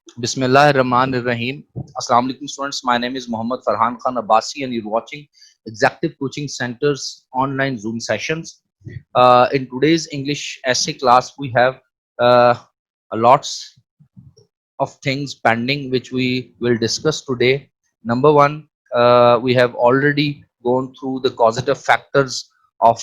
Bismillah ar-Rahman ar-Rahim. Assalamu alaikum students. My name is Muhammad Farhan Khan Abbasi and you're watching Executive Coaching Center's online Zoom sessions. In today's English essay class, we have uh, lots of things pending which we will discuss today. Number one, we have already gone through the causative factors of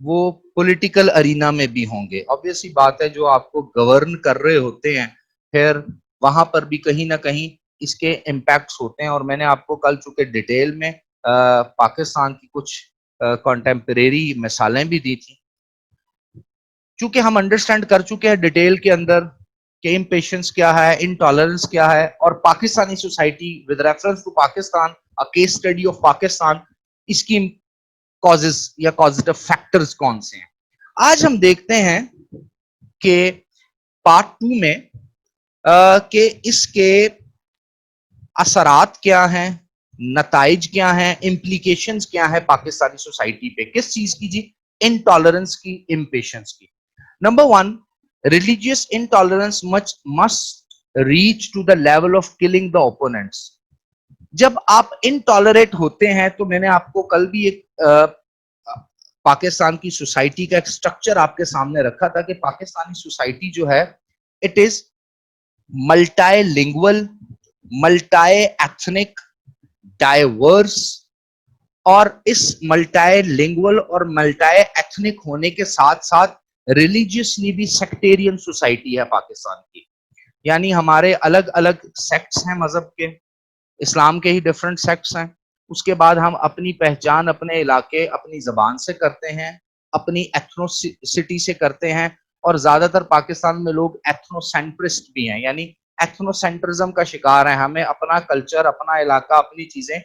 وہ political arena میں بھی ہوں گے. obviously بات ہے جو آپ کو گورن کر رہے ہوتے ہیں پھر وہاں پر بھی کہیں نہ کہیں اس کے امپیکٹس ہوتے ہیں. اور میں نے آپ کو کل چونکہ ڈیٹیل میں پاکستان کی کچھ کنٹمپریری مثالیں بھی دی تھی. چونکہ ہم انڈرسٹینڈ کر چکے ہیں ڈیٹیل کے اندر کہ امپیشنس کیا ہے, انٹالرنس کیا ہے, اور Pakistani society with reference to Pakistan case study of Pakistan اس کی کازز یا کازیٹو فیکٹرز کون سے ہیں. آج ہم دیکھتے ہیں کہ پارٹ 2 میں کہ اس کے اثرات کیا ہیں, نتائج کیا ہیں, امپلیکیشنز کیا ہیں پاکستانی سوسائٹی پہ, کس چیز کی جی, انٹالرنس کی, امپیشنس کی. Number 1, religious intolerance must reach to the level of killing the opponents. جب آپ انٹالریٹ ہوتے ہیں تو میں نے آپ کو کل بھی ایک پاکستان کی سوسائٹی کا ایک سٹرکچر آپ کے سامنے رکھا تھا کہ پاکستانی سوسائٹی جو ہے it is multilingual, multiethnic, diverse, اور اس ملٹائی لنگول اور ملٹائی ایتھنک ہونے کے ساتھ ساتھ ریلیجیسلی بھی سیکٹیرین سوسائٹی ہے پاکستان کی. یعنی ہمارے الگ الگ سیکٹس ہیں مذہب کے, اسلام کے ہی ڈفرنٹ سیکٹس ہیں. اس کے بعد ہم اپنی پہچان اپنے علاقے اپنی زبان سے کرتے ہیں, اپنی ایتھنوسٹی سے کرتے ہیں, اور زیادہ تر پاکستان میں لوگ ایتھنو سینٹرسٹ بھی ہیں, یعنی ایتھنو سینٹرزم کا شکار ہیں. ہمیں اپنا کلچر, اپنا علاقہ, اپنی چیزیں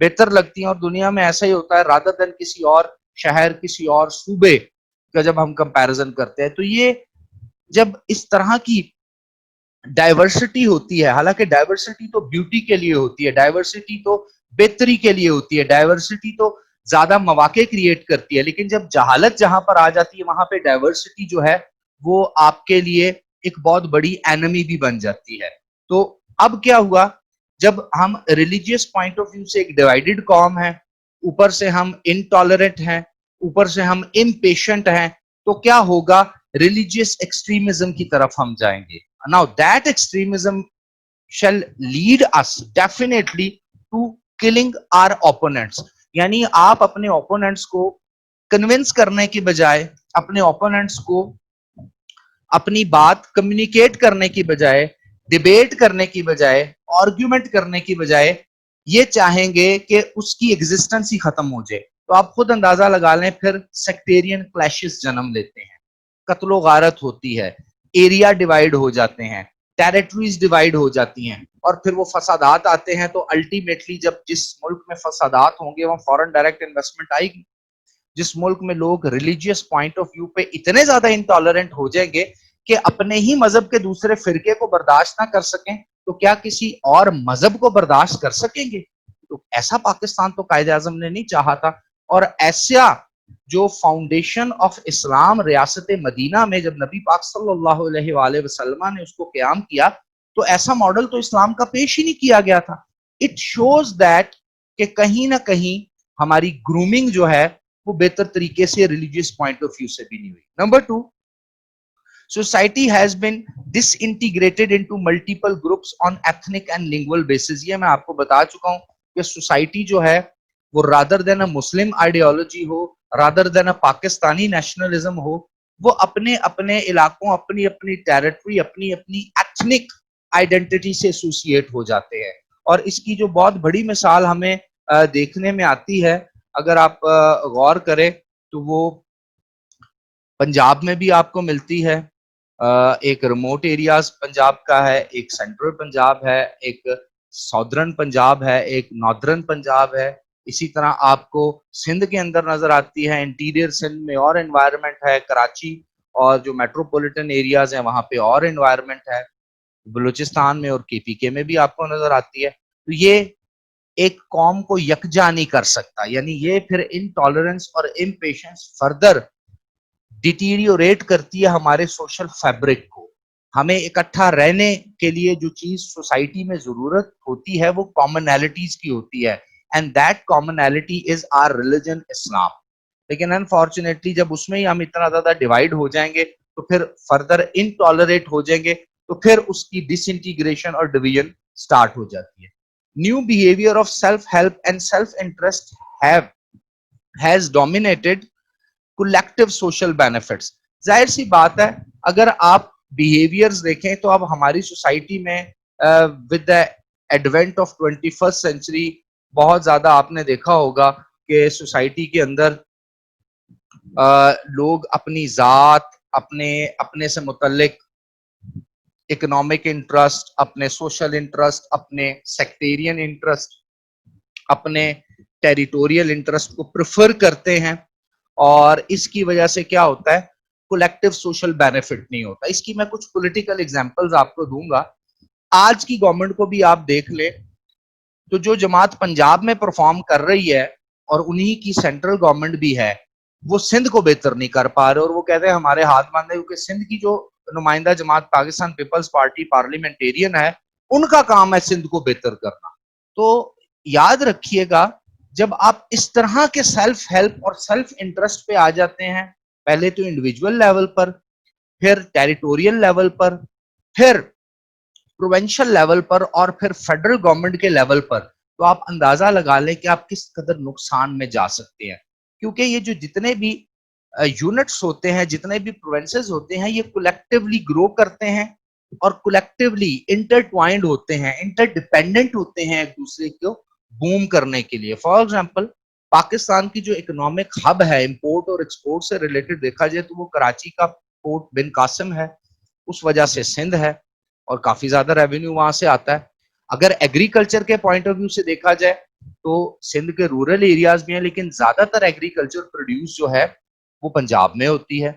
بہتر لگتی ہیں, اور دنیا میں ایسا ہی ہوتا ہے رادر دین کسی اور شہر, کسی اور صوبے کا جب ہم کمپیرزن کرتے ہیں. تو یہ جب اس طرح کی ڈائیورسٹی ہوتی ہے, حالانکہ ڈائیورسٹی تو بیوٹی کے لیے ہوتی ہے, ڈائیورسٹی تو بہتری کے لیے ہوتی ہے, ڈائیورسٹی تو زیادہ مواقع کریٹ کرتی ہے, لیکن جب جہالت جہاں پر آ جاتی ہے وہاں پہ ڈائیورسٹی جو ہے وہ آپ کے لیے ایک بہت بڑی اینمی بھی بن جاتی ہے. تو اب کیا ہوا, جب ہم ریلیجیس پوائنٹ آف ویو سے ایک ڈیوائیڈڈ قوم ہے, اوپر سے ہم انٹالرنٹ ہیں, اوپر سے ہم امپیشنٹ ہیں, تو کیا ہوگا, ریلیجیس ایکسٹریمزم کی طرف ہم جائیں گے. Now that extremism shall lead us definitely to killing our opponents. یعنی آپ اپنے اوپوننٹس کو کنونس کرنے کی بجائے, اپنے اوپوننٹس کو اپنی بات کمیونیکیٹ کرنے کی بجائے, ڈیبیٹ کرنے کی بجائے, آرگیومنٹ کرنے کی بجائے یہ چاہیں گے کہ اس کی ایگزسٹنس ہی ختم ہو جائے. تو آپ خود اندازہ لگا لیں پھر سیکٹیرین کلیشز جنم لیتے ہیں, قتل و غارت ہوتی ہے, ایریا ڈیوائیڈ ہو جاتے ہیں, ٹیریٹریز ڈیوائیڈ ہو جاتی ہیں, اور پھر وہ فسادات آتے ہیں. تو الٹیمیٹلی جب جس ملک میں فسادات ہوں گے وہاں فورن ڈائریکٹ انویسٹمنٹ آئے گی. جس ملک میں لوگ ریلیجیس پوائنٹ آف ویو پہ اتنے زیادہ انٹالرنٹ ہو جائیں گے کہ اپنے ہی مذہب کے دوسرے فرقے کو برداشت نہ کر سکیں, تو کیا کسی اور مذہب کو برداشت کر سکیں گے؟ تو ایسا پاکستان تو قائد اعظم نے نہیں چاہا تھا. اور ایسا جو فاؤنڈیشن آف اسلام ریاست مدینہ میں جب نبی پاک صلی اللہ علیہ وآلہ وسلم نے اس کو قیام کیا, تو ایسا ماڈل تو اسلام کا پیش ہی نہیں کیا گیا تھا. اٹ شوز دیٹ کہ کہیں نہ کہیں ہماری گرومنگ جو ہے وہ بہتر طریقے سے ریلیجیس پوائنٹ آف ویو سے بھی نہیں ہوئی. Number 2, society has been disintegrated into multiple groups on ethnic and lingual basis. یہ میں آپ کو بتا چکا ہوں کہ سوسائٹی جو ہے وہ رادر دین اے مسلم آئیڈیالوجی ہو, رادر دین اے پاکستانی نیشنلزم ہو, وہ اپنے اپنے علاقوں, اپنی اپنی ٹیریٹری, اپنی اپنی ایتھنک آئیڈینٹی سے ایسوسیٹ ہو جاتے ہیں. اور اس کی جو بہت بڑی مثال ہمیں دیکھنے میں آتی ہے, اگر آپ غور کریں تو وہ پنجاب میں بھی آپ کو ملتی ہے. ایک ریموٹ ایریاز پنجاب کا ہے, ایک سینٹرل پنجاب ہے, ایک ساؤدرن پنجاب ہے, ایک ناردرن پنجاب ہے. اسی طرح آپ کو سندھ کے اندر نظر آتی ہے, انٹیریئر سندھ میں اور انوائرمنٹ ہے, کراچی اور جو میٹروپولیٹن ایریاز ہیں وہاں پہ اور انوائرمنٹ ہے, بلوچستان میں اور کے پی کے میں بھی آپ کو نظر آتی ہے. تو یہ ایک قوم کو یکجا نہیں کر سکتا, یعنی یہ پھر انٹالرنس اور امپیشنس فردر ڈیٹیریوریٹ کرتی ہے ہمارے سوشل فیبرک کو. ہمیں اکٹھا رہنے کے لیے جو چیز سوسائٹی میں ضرورت ہوتی ہے وہ کامنالٹیز کی ہوتی ہے, and that commonality is our religion Islam. لیکن انفارچونیٹلی جب اس میں ہی ہم اتنا زیادہ ڈیوائڈ ہو جائیں گے تو پھر فردر انٹالریٹ ہو جائیں گے, تو پھر اس کی ڈس انٹیگریشن اور ڈویژن سٹارٹ ہو جاتی ہے. New behaviour of self help and self interest has dominated collective social benefits. ظاہر سی بات ہے اگر آپ بیہیویئرز دیکھیں تو اب ہماری سوسائٹی میں with the advent of 21st century بہت زیادہ آپ نے دیکھا ہوگا کہ سوسائٹی کے اندر لوگ اپنی ذات، اپنے سے متعلق اکنامک انٹرسٹ، اپنے سوشل انٹرسٹ، اپنے سیکٹیرین انٹرسٹ، اپنے ٹیریٹوریل انٹرسٹ کو پریفر کرتے ہیں، اور اس کی وجہ سے کیا ہوتا ہے، کولیکٹیو سوشل بینیفٹ نہیں ہوتا. اس کی میں کچھ پولیٹیکل ایگزامپلز آپ کو دوں گا. آج کی گورنمنٹ کو بھی آپ دیکھ لیں تو جو جماعت پنجاب میں پرفارم کر رہی ہے اور انہی کی سینٹرل گورنمنٹ بھی ہے، وہ سندھ کو بہتر نہیں کر پا رہے، اور وہ کہتے ہیں ہمارے ہاتھ باندھے، کیونکہ سندھ کی جو نمائندہ جماعت پاکستان پیپلز پارٹی پارلیمنٹیرین ہے، ان کا کام ہے سندھ کو بہتر کرنا. تو یاد رکھیے گا جب آپ اس طرح کے سیلف ہیلپ اور سیلف انٹرسٹ پہ آ جاتے ہیں، پہلے تو انڈیویجول لیول پر، پھر ٹیریٹوریل لیول پر، پھر پروونشل لیول پر، اور پھر فیڈرل گورنمنٹ کے لیول پر، تو آپ اندازہ لگا لیں کہ آپ کس قدر نقصان میں جا سکتے ہیں. کیونکہ یہ جو جتنے بھی یونٹس ہوتے ہیں، جتنے بھی پروونسز ہوتے ہیں، یہ کولیکٹیولی گرو کرتے ہیں اور کولیکٹیولی انٹرٹوائنڈ ہوتے ہیں، انٹر ڈیپینڈنٹ ہوتے ہیں ایک دوسرے کو بوم کرنے کے لیے. فار ایگزامپل پاکستان کی جو اکنامک ہب ہے امپورٹ اور ایکسپورٹ سے ریلیٹڈ دیکھا جائے تو وہ کراچی کا پورٹ بن قاسم ہے، اس وجہ سے سندھ ہے اور کافی زیادہ ریونیو وہاں سے آتا ہے. اگر ایگریکلچر کے پوائنٹ آف ویو سے دیکھا جائے تو سندھ کے رورل ایریاز بھی ہیں، لیکن زیادہ تر ایگریکلچر پروڈیوس جو ہے وہ پنجاب میں ہوتی ہے.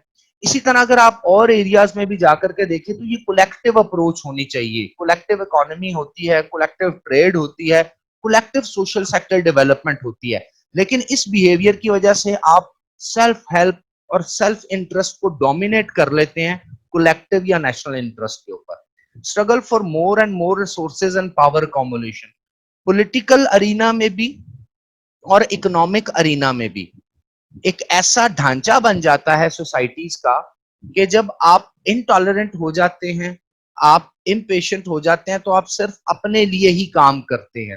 اسی طرح اگر آپ اور ایریاز میں بھی جا کر کے دیکھیں تو یہ کولیکٹیو اپروچ ہونی چاہیے. کولیکٹیو اکانومی ہوتی ہے، کولیکٹیو ٹریڈ ہوتی ہے، کولیکٹیو سوشل سیکٹر ڈیولپمنٹ ہوتی ہے. لیکن اس بیہیویئر کی وجہ سے آپ سیلف ہیلپ اور سیلف انٹرسٹ کو ڈومینیٹ کر لیتے ہیں کولیکٹیو یا نیشنل انٹرسٹ کے اوپر. Struggle for more and more resources and power accumulation, political arena میں بھی اور اکنامک ارینا میں بھی ایک ایسا ڈھانچہ بن جاتا ہے سوسائٹیز کا کہ جب آپ انٹالرنٹ ہو جاتے ہیں، آپ امپیشنٹ ہو جاتے ہیں، تو آپ صرف اپنے لیے ہی کام کرتے ہیں.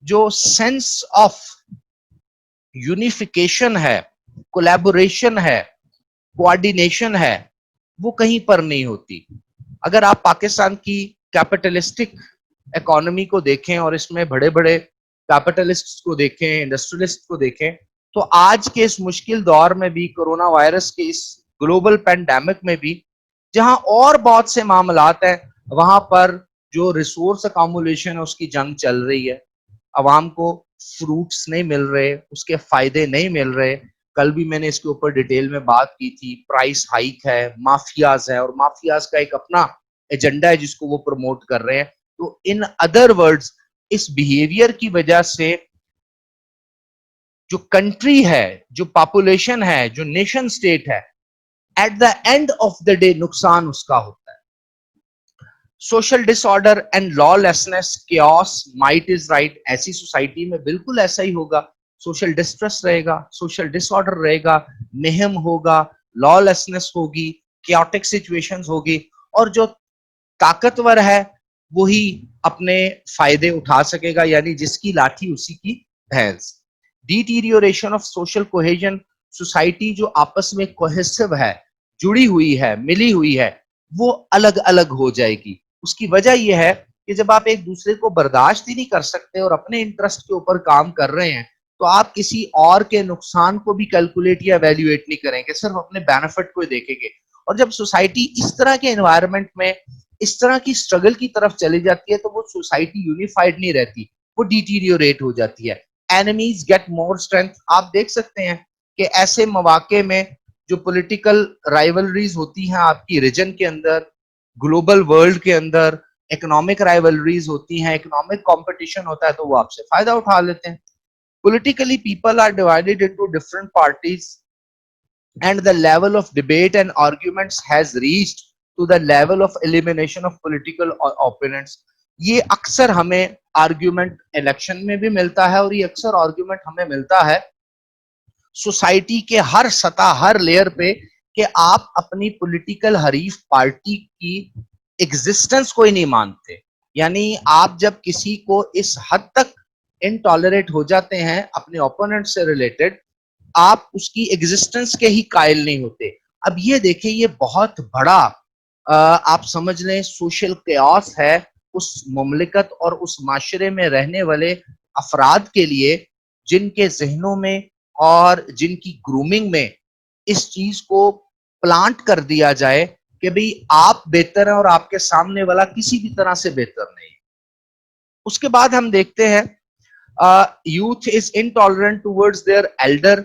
جو سینس آف یونیفیکیشن ہے، کولیبوریشن ہے، کوآرڈینیشن ہے، وہ کہیں پر نہیں ہوتی. اگر آپ پاکستان کی کیپٹلسٹک اکانومی کو دیکھیں اور اس میں بڑے بڑے کیپٹلسٹ کو دیکھیں، انڈسٹریلسٹ کو دیکھیں، تو آج کے اس مشکل دور میں بھی، کورونا وائرس کے اس گلوبل پینڈیمک میں بھی، جہاں اور بہت سے معاملات ہیں، وہاں پر جو ریسورس اکامولیشن ہے اس کی جنگ چل رہی ہے. عوام کو فروٹس نہیں مل رہے، اس کے فائدے نہیں مل رہے. کل بھی میں نے اس کے اوپر ڈیٹیل میں بات کی تھی. پرائس ہائیک ہے، مافیاز ہے، اور مافیاز کا ایک اپنا ایجنڈا ہے جس کو وہ پروموٹ کر رہے ہیں. تو ان ادر ورڈز اس بیہیویئر کی وجہ سے جو کنٹری ہے، جو پاپولیشن ہے، جو نیشن سٹیٹ ہے، at the end of the day نقصان اس کا ہوتا ہے. Social disorder and lawlessness, chaos, might is right, ایسی سوسائٹی میں بالکل ایسا ہی ہوگا. سوشل ڈسٹریس رہے گا، سوشل ڈس آرڈر رہے گا، مہم ہوگا، لا لیسنس ہوگی، کیوٹک سچویشنز ہوگی، اور جو طاقتور ہے وہی اپنے فائدے اٹھا سکے گا، یعنی جس کی لاٹھی اسی کی بھینس. Deterioration of social cohesion, society جو آپس میں کوہیسو ہے، جڑی ہوئی ہے، ملی ہوئی ہے، وہ الگ الگ ہو جائے گی. اس کی وجہ یہ ہے کہ جب آپ ایک دوسرے کو برداشت ہی نہیں کر سکتے اور اپنے انٹرسٹ کے اوپر کام کر رہے ہیں، تو آپ کسی اور کے نقصان کو بھی کیلکولیٹ یا ایویلویٹ نہیں کریں گے، صرف اپنے بینیفٹ کو دیکھیں گے. اور جب سوسائٹی اس طرح کے انوائرمنٹ میں اس طرح کی سٹرگل کی طرف چلی جاتی ہے تو وہ سوسائٹی یونیفائڈ نہیں رہتی، وہ ڈیٹیریوریٹ ہو جاتی ہے. Enemies get more strength. آپ دیکھ سکتے ہیں کہ ایسے مواقع میں جو پولیٹیکل رائیولریز ہوتی ہیں آپ کی ریجن کے اندر، گلوبل ورلڈ کے اندر، اکنامک رائیولریز ہوتی ہیں، اکنامک کمپٹیشن ہوتا ہے، تو وہ آپ سے فائدہ اٹھا لیتے ہیں. Politically, people are divided into different parties, and the level of debate and arguments has reached to the level of elimination of political opponents. یہ اکثر ہمیں آرگیومنٹ الیکشن میں بھی ملتا ہے، اور یہ اکثر آرگیومنٹ ہمیں ملتا ہے سوسائٹی کے ہر سطح، ہر لیئر پہ، کہ آپ اپنی پولیٹیکل حریف پارٹی کی ایگزسٹنس کو ہی نہیں مانتے. یعنی آپ جب کسی کو اس حد تک انٹالریٹ ہو جاتے ہیں اپنے اوپوننٹ سے ریلیٹڈ، آپ اس کی ایگزسٹنس کے ہی قائل نہیں ہوتے. اب یہ دیکھیں یہ بہت بڑا آپ سمجھ لیں سوشل کیوس ہے اس مملکت اور اس معاشرے میں رہنے والے افراد کے لیے جن کے ذہنوں میں اور جن کی گرومنگ میں اس چیز کو پلانٹ کر دیا جائے کہ بھئی آپ بہتر ہیں اور آپ کے سامنے والا کسی بھی طرح سے بہتر نہیں. اس کے بعد ہم دیکھتے ہیں youth is intolerant towards their elder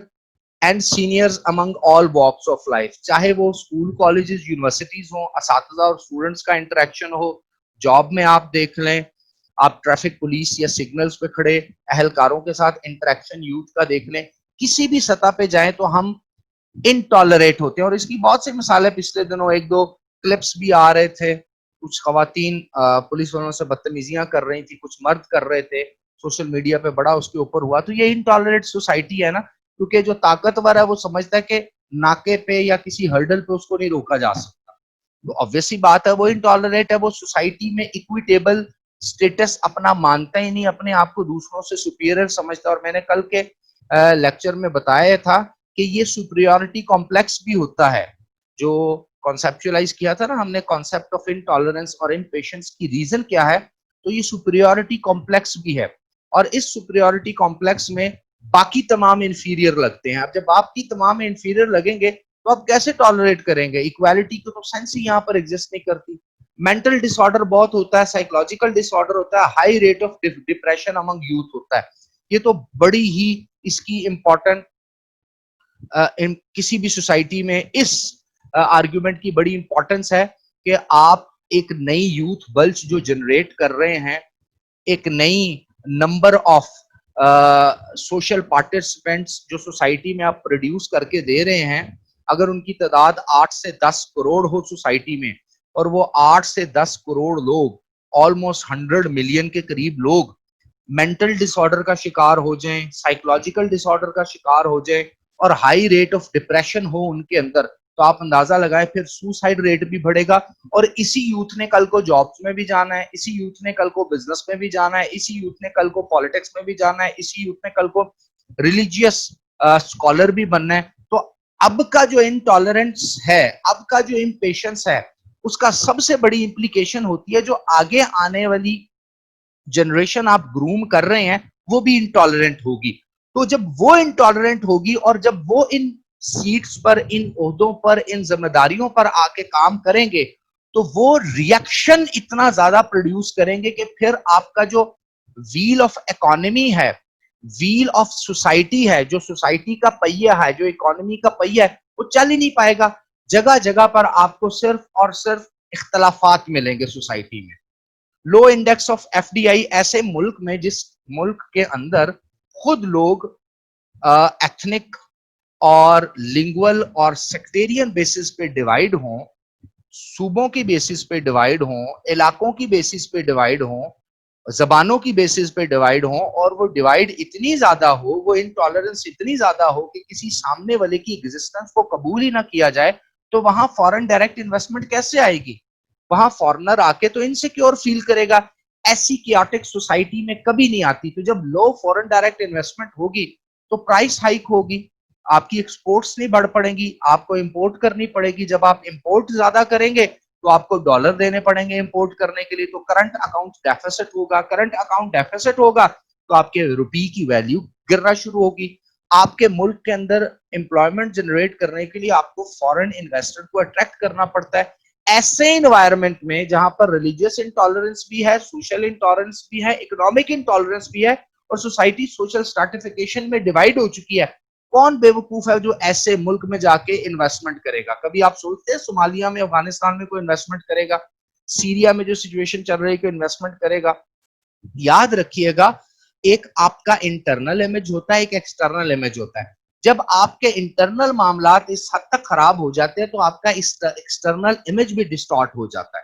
and seniors among all walks of life. چاہے وہ اسکول کالجز یونیورسٹیز ہوں, اساتذہ اور اسٹوڈنٹس کا انٹریکشن ہو, جاب میں آپ دیکھ لیں, آپ ٹریفک پولیس یا سگنلز پہ کھڑے اہلکاروں کے ساتھ انٹریکشن یوتھ کا دیکھ لیں, کسی بھی سطح پہ جائیں تو ہم انٹالریٹ ہوتے ہیں. اور اس کی بہت سی مثالیں پچھلے دنوں ایک دو کلپس بھی آ رہے تھے, کچھ خواتین پولیس والوں سے بدتمیزیاں کر رہی تھی, کچھ مرد کر رہے تھے, سوشل میڈیا پہ بڑا اس کے اوپر ہوا. تو یہ انٹالریٹ سوسائٹی ہے نا, کیونکہ جو طاقتور ہے وہ سمجھتا ہے کہ ناکے پہ یا کسی ہرڈل پہ اس کو نہیں روکا جا سکتا. تو obvious سی بات ہے وہ انٹالریٹ ہے, وہ سوسائٹی میں اکویٹیبل سٹیٹس اپنا مانتا ہی نہیں, اپنے آپ کو دوسروں سے سپیریئر سمجھتا. اور میں نے کل کے لیکچر میں بتایا تھا کہ یہ سپریورٹی کمپلیکس بھی ہوتا ہے, جو کانسیپچولائز کیا تھا نا ہم نے کانسیپٹ آف انٹالرنس اور امپیشنس کی ریزن کیا ہے, تو یہ سپریورٹی کمپلیکس بھی ہے. اور اس سپریورٹی کمپلیکس میں باقی تمام انفیریئر لگتے ہیں. اب جب آپ کی تمام انفیریئر لگیں گے تو آپ کیسے ٹالریٹ کریں گے؟ ایکویلٹی کی تو سینس ہی یہاں پر ایگزسٹ نہیں کرتی. مینٹل ڈس آرڈر بہت ہوتا ہے, سائیکولوجیکل ڈس آرڈر ہوتا ہے, high rate of depression Umang youth ہوتا ہے. یہ تو بڑی ہی اس کی امپورٹنٹ کسی بھی سوسائٹی میں اس آرگیومنٹ کی بڑی امپورٹنس ہے کہ آپ ایک نئی یوتھ بلچ جو جنریٹ کر رہے ہیں, ایک نئی نمبر آف سوشل پارٹیسپینٹس جو سوسائٹی میں آپ پروڈیوس کر کے دے رہے ہیں, اگر ان کی تعداد 8 سے 10 کروڑ ہو سوسائٹی میں, اور وہ 8 سے 10 کروڑ لوگ آلموسٹ 100 ملین کے قریب لوگ مینٹل ڈس آرڈر کا شکار ہو جائیں, سائیکولوجیکل ڈس آرڈر کا شکار ہو جائیں, اور ہائی ریٹ آف ڈپریشن ہو ان کے اندر, تو آپ اندازہ لگائیں پھر سوسائڈ ریٹ بھی بڑھے گا. اور اسی یوتھ نے کل کو جابس میں بھی جانا ہے, اسی یوتھ نے کل کو بزنس میں بھی جانا ہے, اسی یوتھ نے کل کو پالیٹکس میں بھی جانا ہے, اسی یوتھ نے کل کو ریلیجیس اسکالر بھی بننا ہے. تو اب کا جو انٹالرنس ہے, اب کا جو امپیشنس ہے, اس کا سب سے بڑی امپلیکیشن ہوتی ہے جو آگے آنے والی جنریشن آپ گروم کر رہے ہیں وہ بھی انٹالرنٹ ہوگی. تو جب وہ انٹالرنٹ ہوگی اور جب وہ ان سیٹس پر, ان عہدوں پر, ان ذمہ داریوں پر آ کے کام کریں گے, تو وہ ریئیکشن اتنا زیادہ پروڈیوس کریں گے کہ پھر آپ کا جو ویل آف اکانومی ہے, ویل آف سوسائٹی ہے, جو سوسائٹی کا پہیہ ہے, جو اکانومی کا پہیہ ہے, وہ چل ہی نہیں پائے گا. جگہ جگہ پر آپ کو صرف اور صرف اختلافات ملیں گے سوسائٹی میں. Low index of F D I ایسے ملک میں جس ملک کے اندر خود لوگ ایتھنک اور لنگول اور سیکٹیرین بیسس پہ ڈیوائیڈ ہوں, صوبوں کی بیسس پہ ڈیوائیڈ ہوں, علاقوں کی بیسس پہ ڈیوائیڈ ہوں, زبانوں کی بیسس پہ ڈیوائیڈ ہوں, اور وہ ڈیوائیڈ اتنی زیادہ ہو, وہ انٹالرنس اتنی زیادہ ہو کہ کسی سامنے والے کی ایگزسٹنس کو قبول ہی نہ کیا جائے, تو وہاں فورن ڈائریکٹ انویسٹمنٹ کیسے آئے گی؟ وہاں فورنر آ کے تو انسیکیور فیل کرے گا. ایسی کیاٹک سوسائٹی میں کبھی نہیں آتی. تو جب لو فورن ڈائریکٹ انویسٹمنٹ ہوگی تو پرائس ہائک ہوگی, آپ کی ایکسپورٹس نہیں بڑھ پڑیں گی, آپ کو امپورٹ کرنی پڑے گی. جب آپ امپورٹ زیادہ کریں گے تو آپ کو ڈالر دینے پڑیں گے امپورٹ کرنے کے لیے, تو کرنٹ اکاؤنٹ ڈیفیسٹ ہوگا. کرنٹ اکاؤنٹ ڈیفیسٹ ہوگا تو آپ کے روپی کی ویلیو گرنا شروع ہوگی. آپ کے ملک کے اندر امپلائمنٹ جنریٹ کرنے کے لیے آپ کو فورن انویسٹر کو اٹریکٹ کرنا پڑتا ہے. ایسے انوائرمنٹ میں جہاں پر ریلیجیس انٹالرنس بھی ہے, سوشل انٹالرنس بھی ہے, اکنامک انٹالرنس بھی ہے, اور سوسائٹی سوشل اسٹریٹیفیکیشن میں ڈیوائیڈ ہو چکی ہے, کون بے وقوف ہے جو ایسے ملک میں جا کے انویسٹمنٹ کرے گا؟ کبھی آپ سوچتے ہیں صومالیہ میں, افغانستان میں کوئی انویسٹمنٹ کرے گا؟ سیریا میں جو سچویشن چل رہی ہے کوئی انویسٹمنٹ کرے گا؟ یاد رکھیے گا, ایک آپ کا انٹرنل امیج ہوتا ہے, ایک ایکسٹرنل امیج ہوتا ہے. جب آپ کے انٹرنل معاملات اس حد تک خراب ہو جاتے ہیں تو آپ کا ایکسٹرنل امیج بھی ڈسٹارٹ ہو جاتا ہے.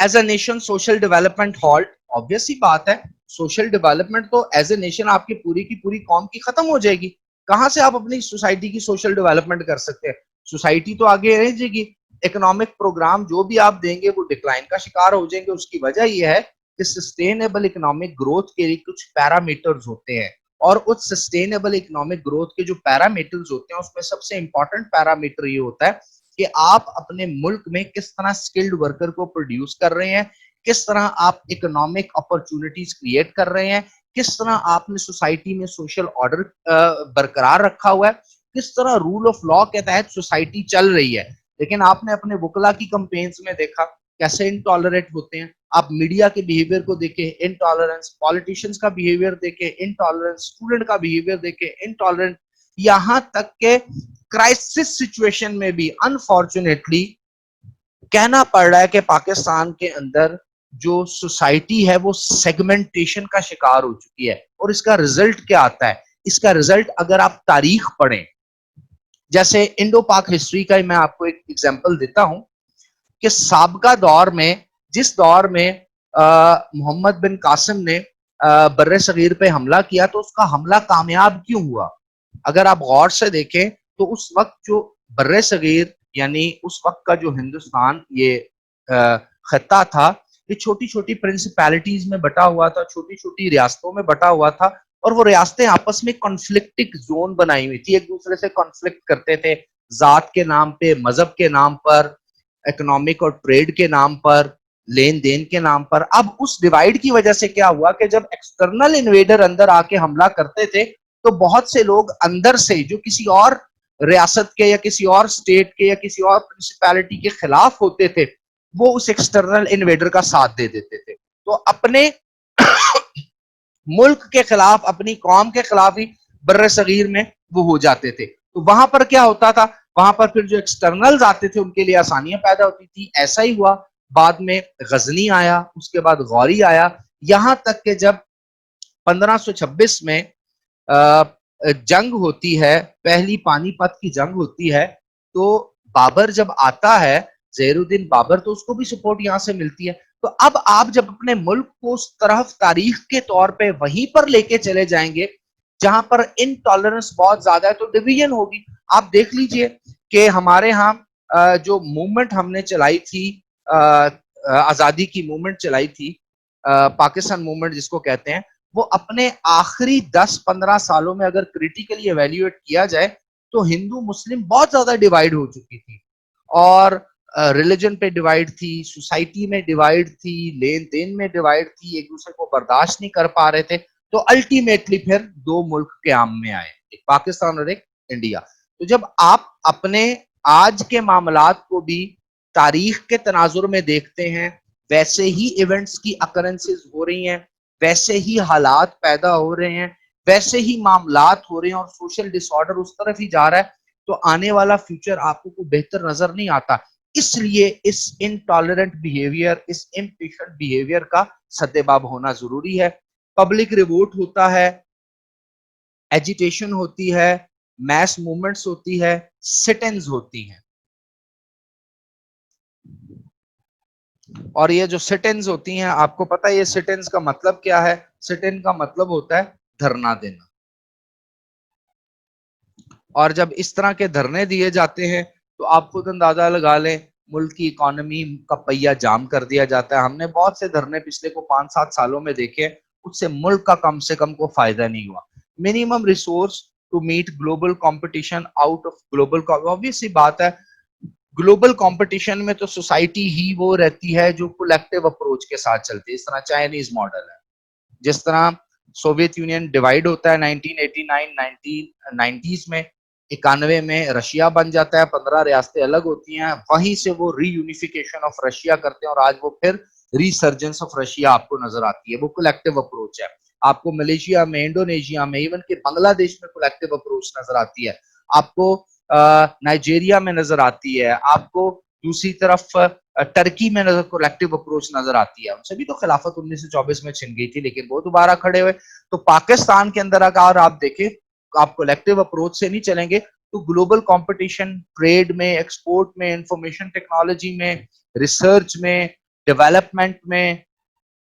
As a nation social development halt, obvious سی بات ہے, سوشل ڈیولپمنٹ تو ایز اے نیشن آپ کی پوری قوم کی ختم ہو جائے گی. کہاں سے آپ اپنی سوسائٹی کی سوشل ڈیولپمنٹ کر سکتے ہیں؟ سوسائٹی تو آگے رہ جائے گی, اکنامک پروگرام جو بھی آپ دیں گے وہ ڈکلائن کا شکار ہو جائیں گے. اس کی وجہ یہ ہے کہ سسٹینیبل اکنامک گروتھ کے لیے کچھ پیرامیٹرز ہوتے ہیں, اور اس سسٹینیبل اکنامک گروتھ کے جو پیرامیٹرز ہوتے ہیں اس میں سب سے امپورٹنٹ پیرامیٹر یہ ہوتا ہے کہ آپ اپنے ملک میں کس طرح اسکلڈ ورکر کو پروڈیوس کر رہے ہیں, کس طرح آپ اکنامک اپرچونٹیز کریٹ کر رہے ہیں, کس طرح آپ نے سوسائٹی میں سوشل آرڈر برقرار رکھا ہوا ہے, کس طرح رول آف لا کے تحت سوسائٹی چل رہی ہے. لیکن آپ نے اپنے وکلا کی کمپینز میں دیکھا کیسے انٹالرنٹ ہوتے ہیں, آپ میڈیا کے بیہیویئر کو دیکھیں انٹالرنس, پالیٹیشینز کا بیہیویئر دیکھیں انٹالرنس, اسٹوڈنٹ کا بیہیویئر دیکھیں انٹالرنٹ, یہاں تک کہ کرائسس سچویشن میں بھی انفارچونیٹلی کہنا پڑ رہا ہے کہ پاکستان کے اندر جو سوسائٹی ہے وہ سیگمنٹیشن کا شکار ہو چکی ہے. اور اس کا رزلٹ کیا آتا ہے؟ اس کا رزلٹ اگر آپ تاریخ پڑھیں, جیسے انڈو پاک ہسٹری کا میں آپ کو ایک ایگزامپل دیتا ہوں کہ سابقہ دور میں, جس دور میں محمد بن قاسم نے بر صغیر پہ حملہ کیا تو اس کا حملہ کامیاب کیوں ہوا؟ اگر آپ غور سے دیکھیں تو اس وقت جو بر صغیر یعنی اس وقت کا جو ہندوستان یہ خطہ تھا یہ چھوٹی چھوٹی پرنسپیلٹیز میں بٹا ہوا تھا, چھوٹی چھوٹی ریاستوں میں بٹا ہوا تھا, اور وہ ریاستیں آپس میں کنفلکٹک زون بنائی ہوئی تھی, ایک دوسرے سے کنفلکٹ کرتے تھے ذات کے نام پہ, مذہب کے نام پر, اکنامک اور ٹریڈ کے نام پر, لین دین کے نام پر. اب اس ڈیوائیڈ کی وجہ سے کیا ہوا کہ جب ایکسٹرنل انویڈر اندر آ کے حملہ کرتے تھے تو بہت سے لوگ اندر سے جو کسی اور ریاست کے یا کسی اور اسٹیٹ کے یا کسی اور پرنسپیلٹی کے خلاف ہوتے تھے وہ اس ایکسٹرنل انویڈر کا ساتھ دے دیتے تھے. تو اپنے ملک کے خلاف, اپنی قوم کے خلاف ہی بر صغیر میں وہ ہو جاتے تھے. تو وہاں پر کیا ہوتا تھا, وہاں پر پھر جو ایکسٹرنلز آتے تھے ان کے لیے آسانیاں پیدا ہوتی تھی. ایسا ہی ہوا, بعد میں غزنی آیا, اس کے بعد غوری آیا, یہاں تک کہ جب 1526 میں جنگ ہوتی ہے, پہلی پانی پت کی جنگ ہوتی ہے, تو بابر جب آتا ہے, زہیر الدین بابر, تو اس کو بھی سپورٹ یہاں سے ملتی ہے. تو اب آپ جب اپنے ملک کو اس طرف تاریخ کے طور پہ وہیں پر لے کے چلے جائیں گے جہاں پر انٹالرنس بہت زیادہ ہے تو ڈویژن ہوگی. آپ دیکھ لیجئے کہ ہمارے ہاں جو موومنٹ ہم نے چلائی تھی, آزادی کی موومنٹ چلائی تھی, پاکستان موومنٹ جس کو کہتے ہیں, وہ اپنے آخری 10-15 سالوں میں اگر کریٹیکلی ایویلیویٹ کیا جائے تو ہندو مسلم بہت زیادہ ڈیوائیڈ ہو چکی تھی, اور ریلیجن پہ ڈیوائیڈ تھی, سوسائٹی میں ڈیوائیڈ تھی, لین دین میں ڈیوائیڈ تھی, ایک دوسرے کو برداشت نہیں کر پا رہے تھے. تو الٹیمیٹلی پھر دو ملک قیام میں آئے, ایک پاکستان اور ایک انڈیا. تو جب آپ اپنے آج کے معاملات کو بھی تاریخ کے تناظر میں دیکھتے ہیں, ویسے ہی ایونٹس کی اکرنسز ہو رہی ہیں, ویسے ہی حالات پیدا ہو رہے ہیں, ویسے ہی معاملات ہو رہے ہیں, اور سوشل ڈس آرڈر اس طرف ہی جا رہا ہے, تو آنے والا فیوچر آپ کو بہتر نظر نہیں آتا. اس لیے اس انٹالرنٹ بیہیویئر, اس امپیشنٹ بیہیویئر کا سدباب ہونا ضروری ہے. پبلک ریووٹ ہوتا ہے, ایجیٹیشن ہوتی ہے, میس موومنٹس ہوتی ہے, سٹنز ہوتی ہیں, اور یہ جو سٹنز ہوتی ہیں آپ کو پتا ہے یہ سٹنز کا مطلب کیا ہے؟ سٹن کا مطلب ہوتا ہے دھرنا دینا. اور جب اس طرح کے دھرنے دیے جاتے ہیں تو آپ خود اندازہ لگا لیں ملک کی اکانومی کا پہیہ جام کر دیا جاتا ہے. ہم نے بہت سے دھرنے پچھلے کو 5-7 سالوں میں دیکھے, اس سے ملک کا کم سے کم کو فائدہ نہیں ہوا. Minimum resource to meet global competition out of global, obvious سی بات ہے گلوبل کمپٹیشن میں تو سوسائٹی ہی وہ رہتی ہے جو کولیکٹیو اپروچ کے ساتھ چلتی ہے. اس طرح چائنیز ماڈل ہے, جس طرح سوویت یونین ڈیوائیڈ ہوتا ہے 1989 1990s میں, 91 میں رشیا بن جاتا ہے, 15 ریاستیں الگ ہوتی ہیں, وہیں سے وہ ری یونیفیکیشن آف رشیا کرتے ہیں, اور آج وہ پھر ریسرجنس آف رشیا آپ کو نظر آتی ہے. وہ کولیکٹیو اپروچ ہے. آپ کو ملیشیا میں, انڈونیشیا میں, ایون کہ بنگلہ دیش میں کولیکٹیو اپروچ نظر آتی ہے, آپ کو نائجیریا میں نظر آتی ہے, آپ کو دوسری طرف ٹرکی میں کولیکٹیو اپروچ نظر آتی ہے. ان سے بھی تو خلافت 1924 میں چھن گئی تھی, لیکن وہ دوبارہ کھڑے ہوئے. تو پاکستان کے اندر اگر آپ دیکھیں آپ کولیکٹیو اپروچ سے نہیں چلیں گے تو گلوبل کمپٹیشن, ٹریڈ میں, ایکسپورٹ میں, انفارمیشن ٹیکنالوجی میں, ریسرچ میں, ڈیولپمنٹ میں,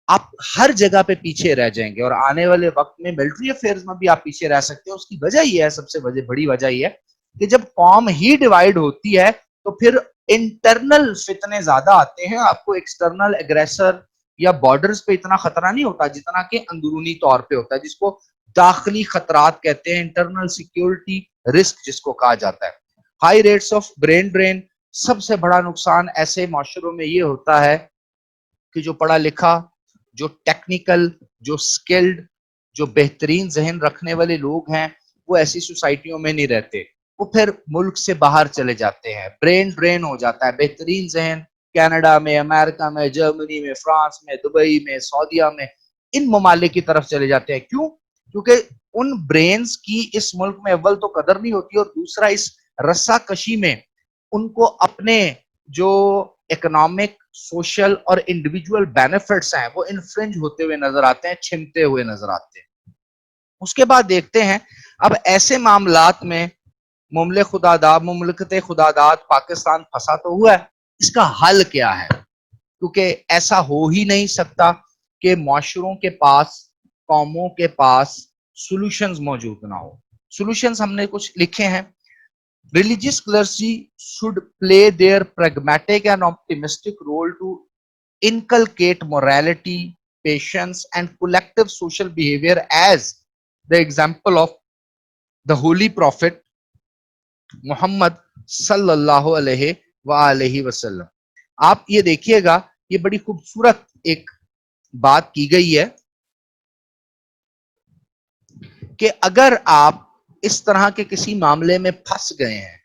آپ ہر جگہ پہ پیچھے رہ جائیں گے. اور آنے والے وقت میں ملٹری افیئرز میں بھی آپ پیچھے رہ سکتے ہیں. اس کی وجہ یہ ہے, سب سے بڑی وجہ یہ ہے کہ جب قوم ہی ڈیوائیڈ ہوتی ہے تو پھر انٹرنل فتنے زیادہ آتے ہیں. آپ کو ایکسٹرنل اگریسر یا بارڈرز پہ اتنا خطرہ نہیں ہوتا جتنا کہ اندرونی طور پہ ہوتا ہے, جس کو داخلی خطرات کہتے ہیں, انٹرنل سیکیورٹی رسک جس کو کہا جاتا ہے. High rates of brain drain, سب سے بڑا نقصان ایسے معاشروں میں یہ ہوتا ہے کہ جو پڑھا لکھا, جو ٹیکنیکل, جو سکلڈ, جو بہترین ذہن رکھنے والے لوگ ہیں وہ ایسی سوسائٹیوں میں نہیں رہتے, وہ پھر ملک سے باہر چلے جاتے ہیں, برین ڈرین ہو جاتا ہے. بہترین ذہن کینیڈا میں, امریکہ میں, جرمنی میں, فرانس میں, دبئی میں, سعودیہ میں, ان ممالک کی طرف چلے جاتے ہیں. کیوں؟ کیونکہ ان برینز کی اس ملک میں اول تو قدر نہیں ہوتی, اور دوسرا اس رسا کشی میں ان کو اپنے جو اکنامک, سوشل اور انڈیویجول بینیفٹس ہیں وہ انفرنج ہوتے ہوئے نظر آتے ہیں, چھنتے ہوئے نظر آتے ہیں. اس کے بعد دیکھتے ہیں اب ایسے معاملات میں مملکت خدا داد پاکستان پھنسا تو ہوا ہے, اس کا حل کیا ہے؟ کیونکہ ایسا ہو ہی نہیں سکتا کہ معاشروں کے پاس, قوموں کے پاس سولوشنز موجود نہ ہو. سولوشنز ہم نے کچھ لکھے ہیں. Religious clergy should play their pragmatic and optimistic role to inculcate morality, patience, and collective social behavior as the example of the Holy Prophet Muhammad sallallahu alaihi وآلہ وسلم. آپ یہ دیکھیے گا, یہ بڑی خوبصورت ایک بات کی گئی ہے کہ اگر آپ اس طرح کے کسی معاملے میں پھنس گئے ہیں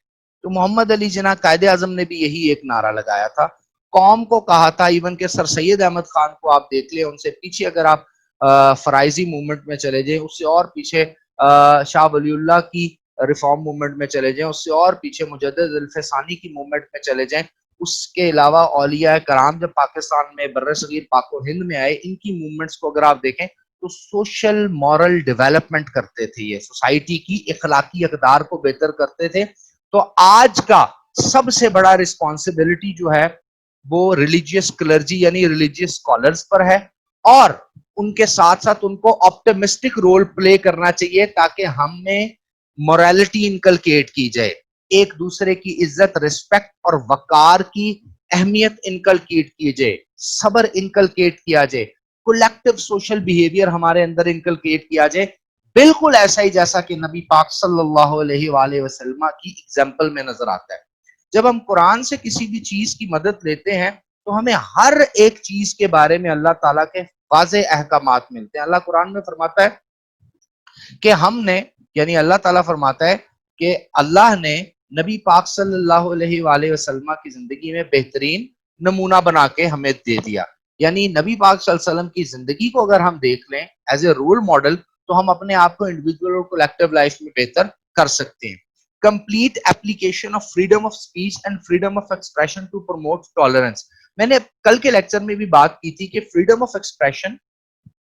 تو محمد علی جناح قائد اعظم نے بھی یہی ایک نعرہ لگایا تھا, قوم کو کہا تھا. ایون کہ سر سید احمد خان کو آپ دیکھ لیں, ان سے پیچھے اگر آپ فرائضی موومنٹ میں چلے جائیں, اس سے اور پیچھے شاہ ولی اللہ کی ریفارم موومنٹ میں چلے جائیں, اس سے اور پیچھے مجدد الفسانی کی موومنٹ میں چلے جائیں, اس کے علاوہ اولیاء کرام جب پاکستان میں بر صغیر پاک و ہند میں آئے, ان کی موومنٹس کو اگر آپ دیکھیں تو سوشل مورل ڈیولپمنٹ کرتے تھے, یہ سوسائٹی کی اخلاقی اقدار کو بہتر کرتے تھے. تو آج کا سب سے بڑا رسپانسبلٹی جو ہے وہ ریلیجیس کلرجی یعنی ریلیجیس اسکالرز پر ہے, اور ان کے ساتھ ساتھ ان کو آپٹمسٹک رول پلے کرنا چاہیے تاکہ ہم میں مورالٹی انکلکیٹ کی جائے, ایک دوسرے کی عزت, رسپیکٹ اور وقار کی اہمیت انکلکیٹ کی جائے, صبر انکلکیٹ کیا جائے, کولیکٹیو سوشل بیہیویئر ہمارے اندر انکلکیٹ کیا جائے, بالکل ایسا ہی جیسا کہ نبی پاک صلی اللہ علیہ وآلہ وسلم کی ایگزامپل میں نظر آتا ہے. جب ہم قرآن سے کسی بھی چیز کی مدد لیتے ہیں تو ہمیں ہر ایک چیز کے بارے میں اللہ تعالیٰ کے واضح احکامات ملتے ہیں. اللہ قرآن میں فرماتا ہے کہ ہم نے, یعنی اللہ تعالیٰ فرماتا ہے کہ اللہ نے نبی پاک صلی اللہ علیہ وآلہ وسلم کی زندگی میں بہترین نمونہ بنا کے ہمیں دے دیا. یعنی نبی پاک صلی اللہ علیہ وسلم کی زندگی کو اگر ہم دیکھ لیں ایز اے رول ماڈل تو ہم اپنے آپ کو انڈیویجول اور کولیکٹیو لائف میں بہتر کر سکتے ہیں. Complete application of freedom of speech and freedom of expression to promote tolerance. میں نے کل کے لیکچر میں بھی بات کی تھی کہ فریڈم آف ایکسپریشن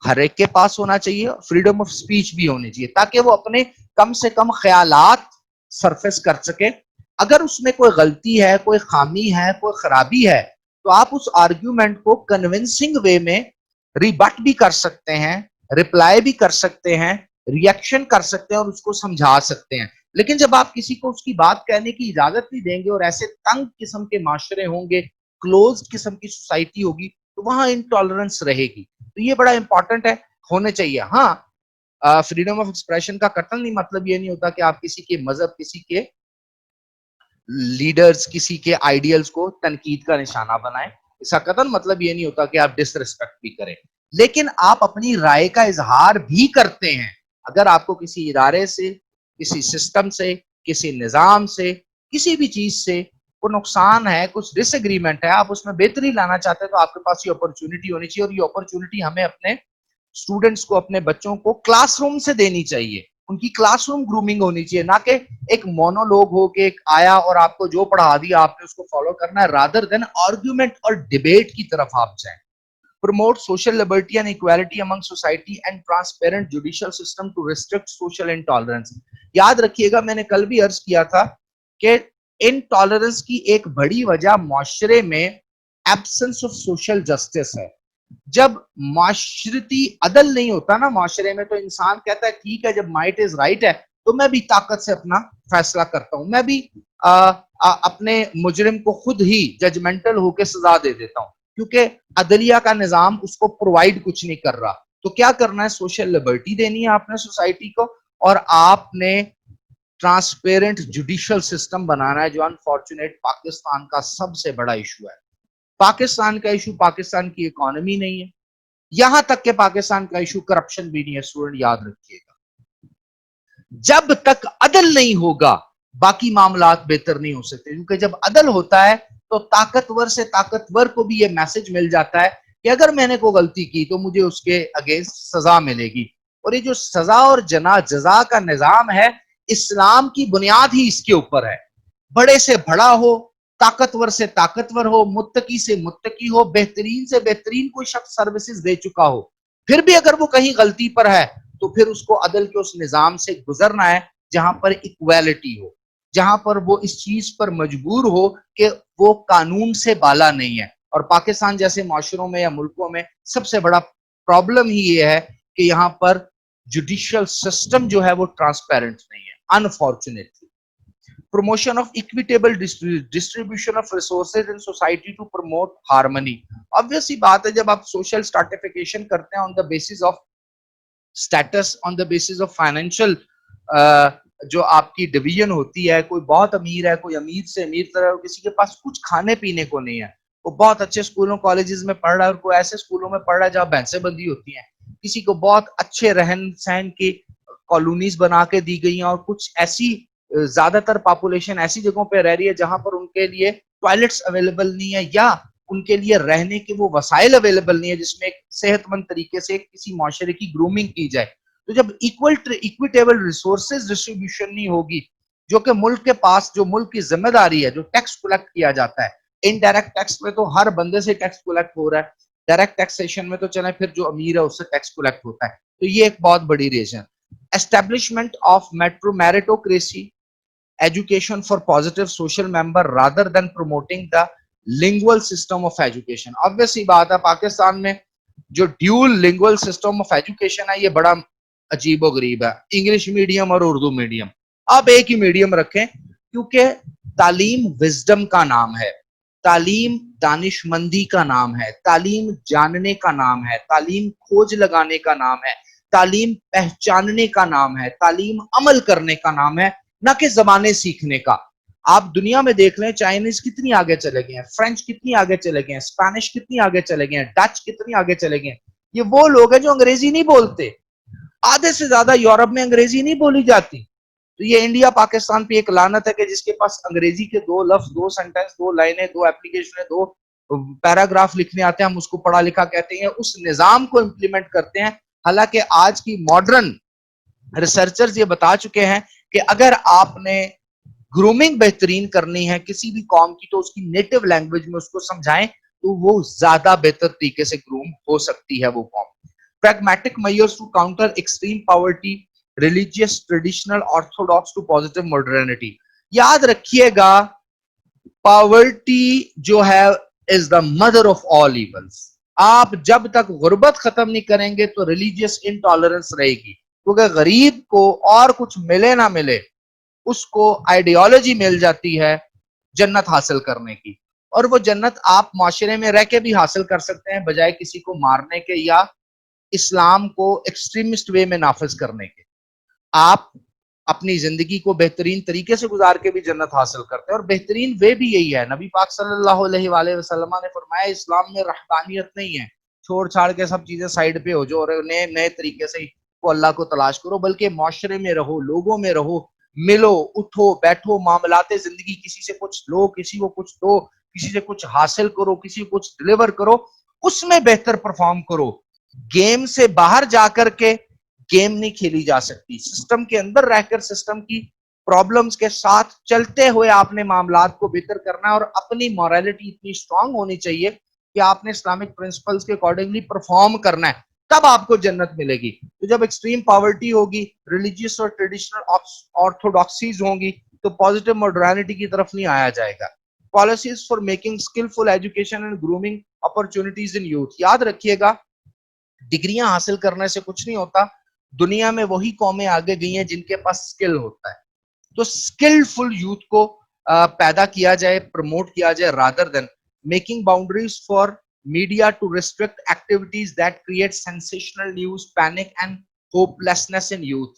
ہر ایک کے پاس ہونا چاہیے, فریڈم آف اسپیچ بھی ہونی چاہیے تاکہ وہ اپنے کم سے کم خیالات سرفیس کر سکے. اگر اس میں کوئی غلطی ہے, کوئی خامی ہے, کوئی خرابی ہے تو آپ اس آرگیومنٹ کو کنونسنگ وے میں ریبٹ بھی کر سکتے ہیں, ریپلائی بھی کر سکتے ہیں, ریئیکشن کر سکتے ہیں اور اس کو سمجھا سکتے ہیں. لیکن جب آپ کسی کو اس کی بات کہنے کی اجازت نہیں دیں گے اور ایسے تنگ قسم کے معاشرے ہوں گے, کلوز قسم کی سوسائٹی ہوگی, تو وہاں انٹالرنس رہے گی. تو یہ بڑا امپورٹنٹ ہے, ہونے چاہیے. ہاں, فریڈم آف ایکسپریشن کا قطعاً نہیں مطلب یہ نہیں ہوتا کہ آپ کسی کے مذہب, کسی کے لیڈرز, کسی کے آئیڈیلز کو تنقید کا نشانہ بنائیں. اس کا قطعاً مطلب یہ نہیں ہوتا کہ آپ ڈس ریسپیکٹ بھی کریں, لیکن آپ اپنی رائے کا اظہار بھی کرتے ہیں. اگر آپ کو کسی ادارے سے, کسی سسٹم سے, کسی نظام سے, کسی بھی چیز سے کوئی نقصان ہے, کچھ ڈس ایگریمنٹ ہے, آپ اس میں بہتری لانا چاہتے ہیں تو آپ کے پاس یہ اپرچونٹی ہونی چاہیے, اور یہ اپرچونٹی ہمیں اپنے اسٹوڈنٹس کو, اپنے بچوں کو کلاس روم سے دینی چاہیے. ان کی کلاس روم گرومنگ ہونی چاہیے, نہ کہ ایک مونولوگ ہو کہ ایک آیا اور آپ کو جو پڑھا دیا آپ نے اس کو فالو کرنا ہے, رادر دین آرگیومنٹ اور ڈیبیٹ کی طرف آپ جائیں. Promote social liberty and equality among society and transparent judicial system to restrict social intolerance. یاد رکھیے گا, میں نے کل بھی عرض کیا تھا کہ انٹالرنس کی ایک بڑی وجہ معاشرے میں ایبسنس آف سوشل جسٹس ہے. جب معاشرتی عدل نہیں ہوتا نا معاشرے میں, تو انسان کہتا ہے ٹھیک ہے, جب مائٹ از رائٹ ہے تو میں بھی طاقت سے اپنا فیصلہ کرتا ہوں, میں بھی اپنے مجرم کو خود ہی ججمنٹل ہو کے سزا دے دیتا ہوں, کیونکہ عدلیہ کا نظام اس کو پرووائڈ کچھ نہیں کر رہا. تو کیا کرنا ہے, سوشل لبرٹی دینی ہے آپ نے سوسائٹی کو, اور آپ نے ٹرانسپیرنٹ جوڈیشل سسٹم بنانا ہے, جو انفارچونیٹ پاکستان کا سب سے بڑا ایشو ہے. پاکستان کا ایشو پاکستان کی اکانومی نہیں ہے, یہاں تک کہ پاکستان کا ایشو کرپشن بھی نہیں ہے. اسٹوڈنٹ یاد رکھیے گا, جب تک عدل نہیں ہوگا باقی معاملات بہتر نہیں ہو سکتے, کیونکہ جب عدل ہوتا ہے تو طاقتور سے طاقتور کو بھی یہ میسج مل جاتا ہے کہ اگر میں نے کوئی غلطی کی تو مجھے اس کے اگینسٹ سزا ملے گی. اور یہ جو سزا اور جزا کا نظام ہے, اسلام کی بنیاد ہی اس کے اوپر ہے. بڑے سے بڑا ہو, طاقتور سے طاقتور ہو, متقی سے متقی ہو, بہترین سے بہترین کوئی شخص سروسز دے چکا ہو, پھر بھی اگر وہ کہیں غلطی پر ہے تو پھر اس کو عدل کے اس نظام سے گزرنا ہے جہاں پر ایکویلٹی ہو, جہاں پر وہ اس چیز پر مجبور ہو کہ وہ قانون سے بالا نہیں ہے. اور پاکستان جیسے معاشروں میں یا ملکوں میں سب سے بڑا پرابلم ہی یہ ہے کہ یہاں پر جوڈیشل سسٹم جو ہے وہ ٹرانسپیرنٹ نہیں ہے, unfortunately. promotion of equitable distribution of resources in society to promote harmony. obvious سی بات ہے, جب آپ social stratification کرتے ہیں on the basis of status, on the basis of financial جو آپ کی ڈویژن ہوتی ہے, کوئی بہت امیر ہے, کوئی امیر سے امیر طرح, اور کسی کے پاس کچھ کھانے پینے کو نہیں ہے, وہ بہت اچھے اسکولوں کالجز میں پڑھ رہا ہے, اور کوئی ایسے اسکولوں میں پڑھ رہا ہے جہاں بھینسیں بندی ہوتی ہیں, کسی کو بہت اچھے رہن سہن کی کالونیز بنا کے دی گئی ہیں, اور کچھ ایسی زیادہ تر پاپولیشن ایسی جگہوں پہ رہ رہی ہے جہاں پر ان کے لیے ٹوائلٹس اویلیبل نہیں ہے, یا ان کے لیے رہنے کے وہ وسائل اویلیبل نہیں ہے جس میں ایک صحت مند طریقے سے کسی معاشرے کی گرومنگ کی جائے. تو جب ایکویٹیبل ریسورسز ڈسٹریبیوشن نہیں ہوگی, جو کہ ملک کے پاس, جو ملک کی ذمہ داری ہے, جو ٹیکس کلیکٹ کیا جاتا ہے, انڈائریکٹ ٹیکس میں تو ہر بندے سے ٹیکس کلیکٹ ہو رہا ہے, ڈائریکٹ ٹیکسیشن میں تو چلیں پھر جو امیر ہے اس سے ٹیکس کلیکٹ ہوتا ہے, تو یہ ایک بہت بڑی reason. Establishment of meritocracy, education for positive social member rather than promoting the lingual system of education. obvious ہی بات ہے, پاکستان میں جو dual lingual system of education ہے یہ بڑا عجیب و غریب ہے, انگلش میڈیم اور اردو میڈیم, آپ ایک ہی میڈیم رکھیں, کیونکہ تعلیم وزڈم کا نام ہے, تعلیم دانش مندی کا نام ہے, تعلیم جاننے کا نام ہے, تعلیم کھوج لگانے کا نام ہے, تعلیم پہچاننے کا نام ہے, تعلیم عمل کرنے کا نام ہے, نہ کہ زبانیں سیکھنے کا. آپ دنیا میں دیکھ لیں, چائنیز کتنی آگے چلے گئے ہیں, فرینچ کتنی آگے چلے گئے ہیں, اسپینش کتنی آگے چلے گئے ہیں, ڈچ کتنی آگے چلے گئے ہیں. یہ وہ لوگ ہیں جو انگریزی نہیں بولتے, آدھے سے زیادہ یورپ میں انگریزی نہیں بولی جاتی. تو یہ انڈیا پاکستان پہ ایک لعنت ہے کہ جس کے پاس انگریزی کے دو لفظ, دو سینٹنس, دو لائنیں, دو ایپلیکیشنیں, دو پیراگراف لکھنے آتے ہیں, ہم اس کو پڑھا لکھا کہتے ہیں, اس نظام کو امپلیمنٹ کرتے ہیں. حالانکہ آج کی ماڈرن ریسرچرز یہ بتا چکے ہیں کہ اگر آپ نے گرومنگ بہترین کرنی ہے کسی بھی قوم کی, تو اس کی نیٹو لینگویج میں اس کو سمجھائیں تو وہ زیادہ بہتر طریقے سے گروم ہو سکتی ہے وہ قوم. pragmatic measures to counter extreme poverty, religious, traditional, orthodox to positive modernity. یاد رکھیے گا, پاورٹی جو ہے is the mother of all evils. آپ جب تک غربت ختم نہیں کریں گے تو ریلیجیس انٹالرنس رہے گی, کیونکہ غریب کو اور کچھ ملے نہ ملے اس کو آئیڈیالوجی مل جاتی ہے جنت حاصل کرنے کی, اور وہ جنت آپ معاشرے میں رہ کے بھی حاصل کر سکتے ہیں بجائے کسی کو مارنے کے یا اسلام کو ایکسٹریمسٹ وے میں نافذ کرنے کے. آپ اپنی زندگی کو بہترین طریقے سے گزار کے بھی جنت حاصل کرتے ہیں, اور بہترین وے بھی یہی ہے. نبی پاک صلی اللہ علیہ وآلہ وسلم نے فرمایا اسلام میں رحمانیت نہیں ہے, چھوڑ چھاڑ کے سب چیزیں سائیڈ پہ ہو جو, اور نئے نئے طریقے سے کو اللہ کو تلاش کرو, بلکہ معاشرے میں رہو, لوگوں میں رہو, ملو, اٹھو بیٹھو, معاملات زندگی, کسی سے کچھ لو, کسی کو کچھ دو, کسی سے کچھ حاصل کرو, کسی کو کچھ ڈلیور کرو, اس میں بہتر پرفارم کرو. گیم سے باہر جا کر کے گیم نہیں کھیلی جا سکتی, سسٹم کے اندر رہ کر سسٹم کی پرابلمز کے ساتھ چلتے ہوئے آپ نے معاملات کو بہتر کرنا ہے, اور اپنی موریلٹی اتنی اسٹرانگ ہونی چاہیے کہ آپ نے اسلامک پرنسپلز کے اکارڈنگلی پرفارم کرنا ہے, تب آپ کو جنت ملے گی. تو جب ایکسٹریم پاورٹی ہوگی, ریلیجیس اور ٹریڈیشنل آرتھوڈاکسیز ہوں گی, تو پازیٹیو ماڈرنٹی کی طرف نہیں آیا جائے گا. Policies for making skilful education and grooming opportunities in youth. یاد رکھیے گا, ڈگریاں حاصل کرنے سے کچھ نہیں ہوتا, دنیا میں وہی قومیں آگے گئی ہیں جن کے پاس سکل ہوتا ہے. تو سکلفل یوتھ کو پیدا کیا جائے, پروموٹ کیا جائے, rather than making boundaries for media to restrict activities that create sensational news, panic and hopelessness in youth.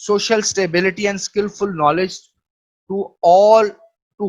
social stability and skillful knowledge to all to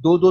2-2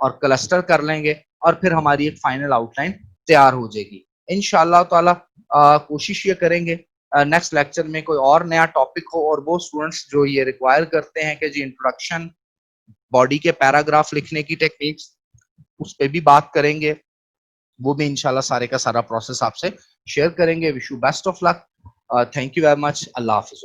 اور کلسٹر کر لیں گے اور پھر ہماری ایک فائنل آؤٹ لائن تیار ہو جائے گی انشاءاللہ تعالی. کوشش یہ کریں گے نیکسٹ لیکچر میں کوئی اور نیا ٹاپک ہو اور وہ اسٹوڈنٹس جو یہ ریکوائر کرتے ہیں کہ جی انٹروڈکشن باڈی کے پیراگراف لکھنے کی ٹیکنیکس اس پہ بھی بات کریں گے, وہ بھی انشاءاللہ سارے کا سارا پروسیس آپ سے شیئر کریں گے. Wish you best of luck. Thank you very much. اللہ حافظ.